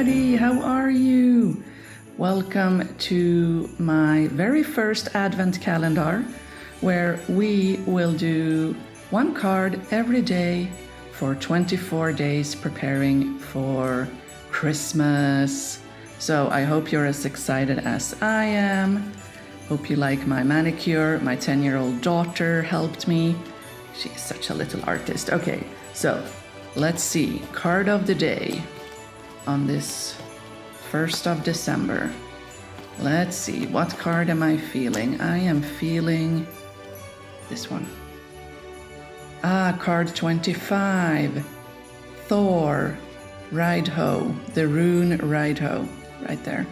everybody, how are you? Welcome to my very first Advent calendar, where we will do one card every day for 24 days preparing for Christmas. So I hope you're as excited as I am. Hope you like my manicure. My 10-year-old daughter helped me. She's such a little artist. Okay, so let's see. Card of the day on this 1st of December. Let's see, what card am I feeling? I am feeling this one. Card 25. Thor, Ride-Ho, the rune Ride-Ho, right there.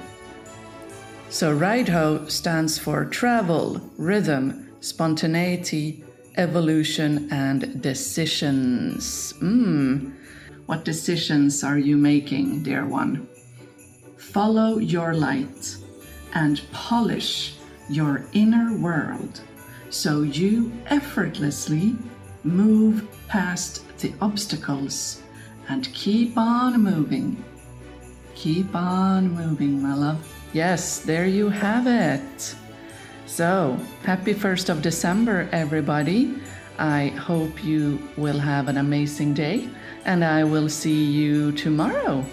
So Ride-Ho stands for travel, rhythm, spontaneity, evolution, and decisions. What decisions are you making, dear one? Follow your light and polish your inner world so you effortlessly move past the obstacles and keep on moving. Keep on moving, my love. Yes, there you have it. So, happy 1st of December, everybody. I hope you will have an amazing day, and I will see you tomorrow.